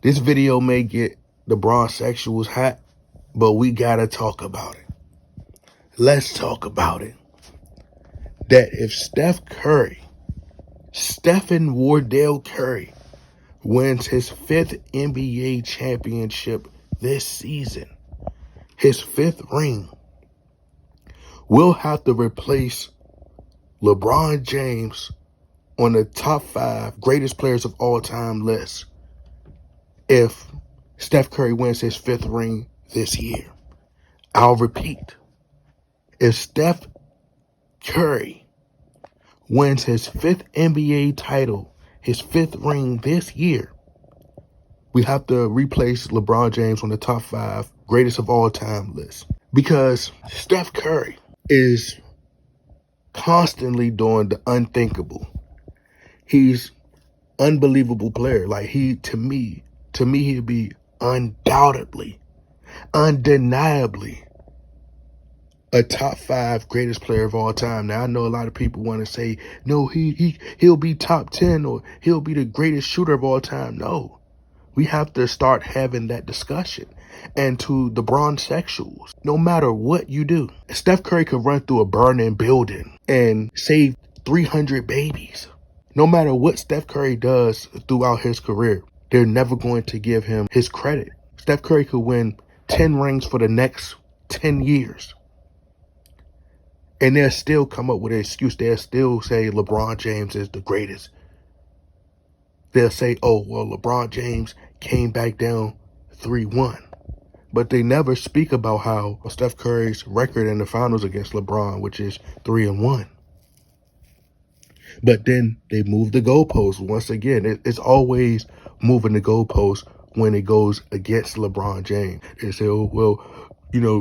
This video may get the bronsexuals hot, but we gotta talk about it. Let's talk about it. That if Stephen Wardell Curry, wins his 5th NBA championship this season, his 5th ring, we'll have to replace LeBron James on the top 5 greatest players of all time list if Steph Curry wins his 5th ring this year. I'll repeat. If Steph Curry wins his 5th NBA title, his 5th ring this year, we have to replace LeBron James on the top 5 greatest of all time list. Because Steph Curry is constantly doing the unthinkable. He's unbelievable player. Like to me, he'd be undoubtedly, undeniably a top 5 greatest player of all time. Now I know a lot of people want to say, no, he'll be top 10 or he'll be the greatest shooter of all time. No. We have to start having that discussion. And to the bronsexuals, no matter what you do, Steph Curry could run through a burning building and save 300 babies. No matter what Steph Curry does throughout his career, they're never going to give him his credit. Steph Curry could win 10 rings for the next 10 years. And they'll still come up with an excuse. They'll still say LeBron James is the greatest. They'll say, oh, well, LeBron James came back down 3-1. But they never speak about how Steph Curry's record in the finals against LeBron, which is 3-1. But then they move the goalposts. Once again, it's always moving the goalposts when it goes against LeBron James. They say, oh, well,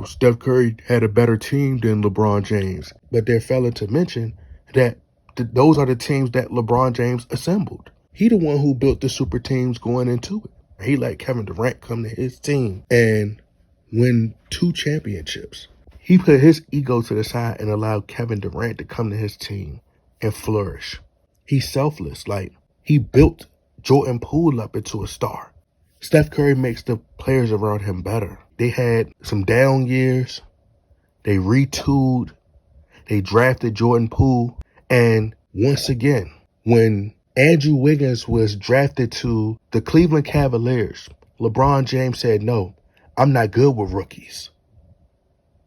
Steph Curry had a better team than LeBron James. But they're failing to mention that those are the teams that LeBron James assembled. He the one who built the super teams going into it. He let Kevin Durant come to his team and win 2 championships. He put his ego to the side and allowed Kevin Durant to come to his team and flourish. He's selfless. Like, he built Jordan Poole up into a star. Steph Curry makes the players around him better. They had some down years. They retooled. They drafted Jordan Poole. And once again, when Andrew Wiggins was drafted to the Cleveland Cavaliers, LeBron James said, no, I'm not good with rookies.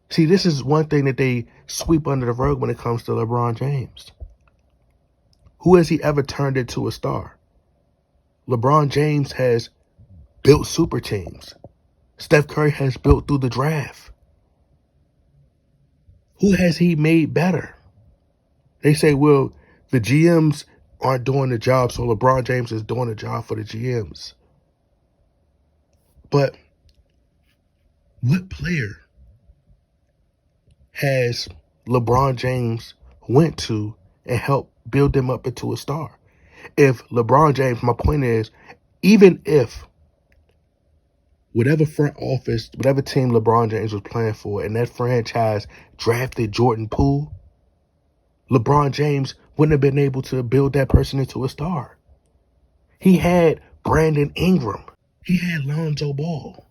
See, this is one thing that they sweep under the rug when it comes to LeBron James. Who has he ever turned into a star? LeBron James has built super teams. Steph Curry has built through the draft. Who has he made better? They say, well, the GMs aren't doing the job, so LeBron James is doing the job for the GMs. But what player has LeBron James went to and helped build them up into a star? If LeBron James, my point is, even if whatever front office, whatever team LeBron James was playing for, and that franchise drafted Jordan Poole, LeBron James wouldn't have been able to build that person into a star. He had Brandon Ingram. He had Lonzo Ball.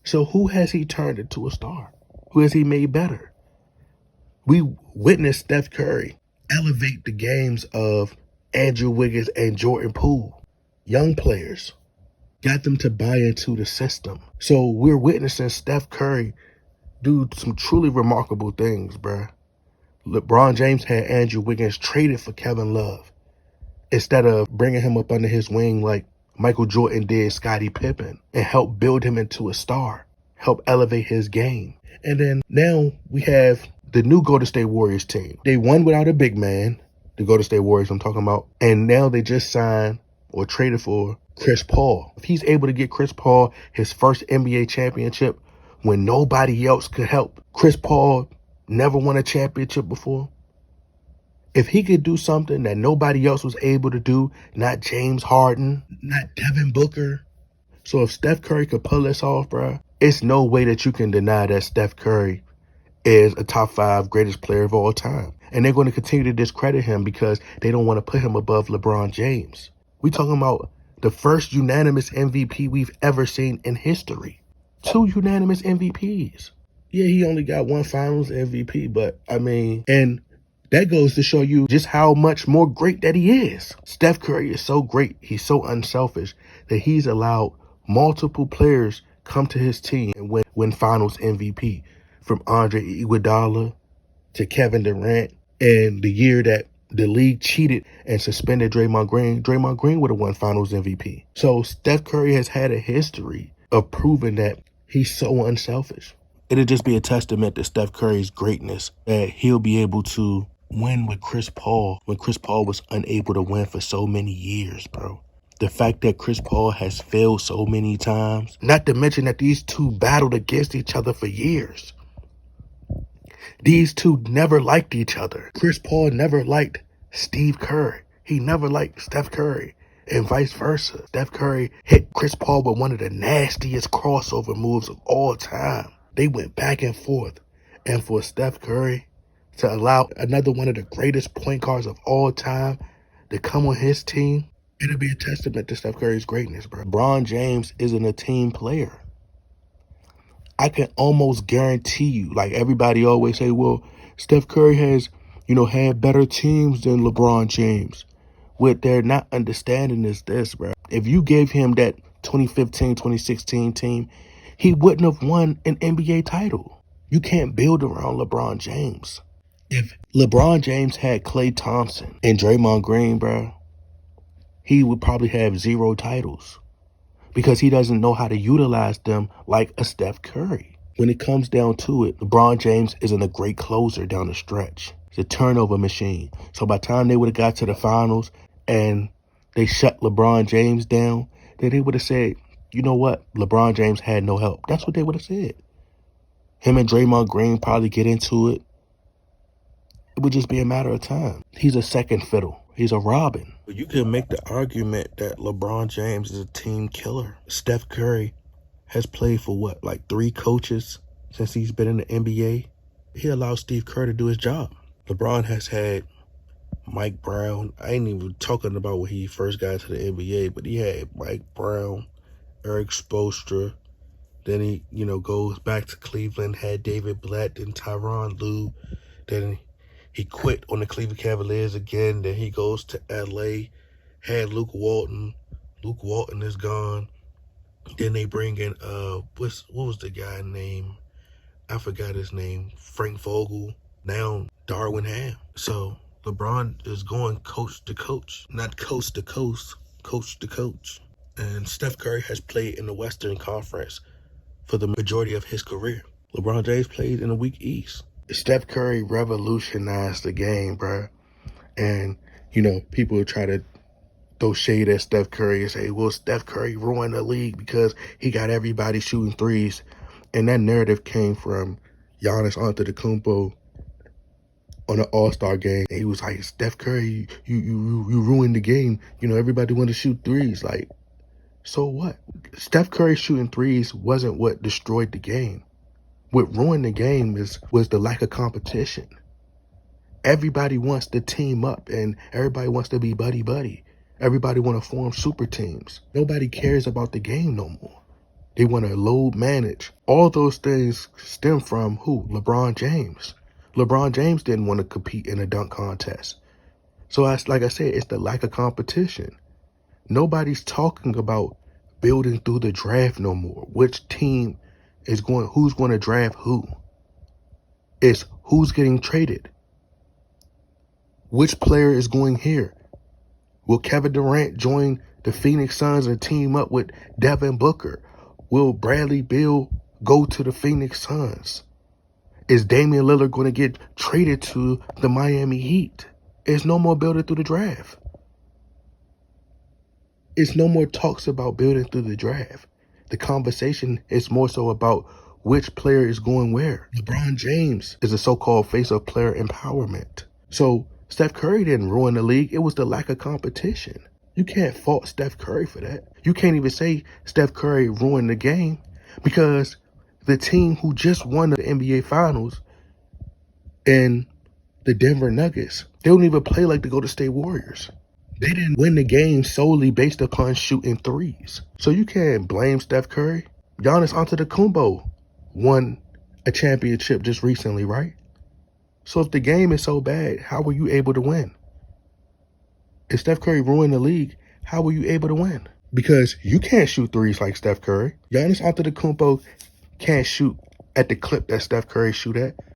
So who has he turned into a star? Who has he made better? We witnessed Steph Curry elevate the games of Andrew Wiggins and Jordan Poole. Young players. Got them to buy into the system. So we're witnessing Steph Curry do some truly remarkable things, bruh. LeBron James had Andrew Wiggins traded for Kevin Love instead of bringing him up under his wing like Michael Jordan did Scottie Pippen and help build him into a star, help elevate his game. And then now we have the new Golden State Warriors team. They won without a big man, the Golden State Warriors I'm talking about, and now they just signed or traded for Chris Paul. If he's able to get Chris Paul his first NBA championship when nobody else could help, Chris Paul never won a championship before. If he could do something that nobody else was able to do, not James Harden, not Devin Booker. So if Steph Curry could pull this off, bro, it's no way that you can deny that Steph Curry is a top 5 greatest player of all time. And they're going to continue to discredit him because they don't want to put him above LeBron James. We talking about The first unanimous MVP we've ever seen in history. 2 unanimous MVPs. Yeah, he only got 1 finals MVP, but I mean, and that goes to show you just how much more great that he is. Steph Curry is so great, he's so unselfish that he's allowed multiple players come to his team and win finals MVP. From Andre Iguodala to Kevin Durant. And the year that the league cheated and suspended Draymond Green would have won finals MVP. So Steph Curry has had a history of proving that he's so unselfish. It'll just be a testament to Steph Curry's greatness that he'll be able to win with Chris Paul when Chris Paul was unable to win for so many years, bro. The fact that Chris Paul has failed so many times, not to mention that these two battled against each other for years. These two never liked each other. Chris Paul never liked Steve Kerr. He never liked Steph Curry, and vice versa. Steph Curry hit Chris Paul with one of the nastiest crossover moves of all time. They went back and forth. And for Steph Curry to allow another one of the greatest point guards of all time to come on his team, it'll be a testament to Steph Curry's greatness, bro. LeBron James isn't a team player. I can almost guarantee you, like everybody always say, well, Steph Curry has, had better teams than LeBron James. What they're not understanding is this, bro. If you gave him that 2015, 2016 team, he wouldn't have won an NBA title. You can't build around LeBron James. If LeBron James had Klay Thompson and Draymond Green, bro, he would probably have 0 titles because he doesn't know how to utilize them like a Steph Curry. When it comes down to it, LeBron James isn't a great closer down the stretch. He's a turnover machine. So by the time they would have got to the finals and they shut LeBron James down, then they would have said, you know what? LeBron James had no help. That's what they would have said. Him and Draymond Green probably get into it. It would just be a matter of time. He's a second fiddle. He's a Robin. You can make the argument that LeBron James is a team killer. Steph Curry has played for what, like 3 coaches since he's been in the NBA? He allowed Steve Kerr to do his job. LeBron has had Mike Brown. I ain't even talking about when he first got to the NBA, but he had Mike Brown, Eric Spoelstra. Then he, goes back to Cleveland, had David Blatt, then Tyronn Lue. Then he quit on the Cleveland Cavaliers again. Then he goes to LA, had Luke Walton. Luke Walton is gone. Then they bring in, what was the guy's name? I forgot his name. Frank Vogel. Now Darwin Ham. So LeBron is going coach to coach. Not coast to coast, coach to coach. And Steph Curry has played in the Western Conference for the majority of his career. LeBron James played in the weak East. Steph Curry revolutionized the game, bro. And, people try to throw shade at Steph Curry and say, well, Steph Curry ruined the league because he got everybody shooting threes. And that narrative came from Giannis Antetokounmpo on an All-Star game. And he was like, Steph Curry, you ruined the game. Everybody wanted to shoot threes. Like, so what? Steph Curry shooting threes wasn't what destroyed the game. What ruined the game was the lack of competition. Everybody wants to team up and everybody wants to be buddy-buddy. Everybody want to form super teams. Nobody cares about the game no more. They want to load manage. All those things stem from who? LeBron James. LeBron James didn't want to compete in a dunk contest. So like I said, it's the lack of competition. Nobody's talking about building through the draft no more. Which team who's going to draft who? It's who's getting traded. Which player is going here? Will Kevin Durant join the Phoenix Suns and team up with Devin Booker? Will Bradley Beal go to the Phoenix Suns? Is Damian Lillard going to get traded to the Miami Heat? There's no more building through the draft. It's no more talks about building through the draft. The conversation is more so about which player is going where. LeBron James is a so-called face of player empowerment. So Steph Curry didn't ruin the league. It was the lack of competition. You can't fault Steph Curry for that. You can't even say Steph Curry ruined the game because the team who just won the NBA Finals and the Denver Nuggets, they don't even play like the Golden State Warriors. They didn't win the game solely based upon shooting threes. So you can't blame Steph Curry. Giannis Antetokounmpo won a championship just recently, right? So if the game is so bad, how were you able to win? If Steph Curry ruined the league, how were you able to win? Because you can't shoot threes like Steph Curry. Giannis Antetokounmpo can't shoot at the clip that Steph Curry shoot at.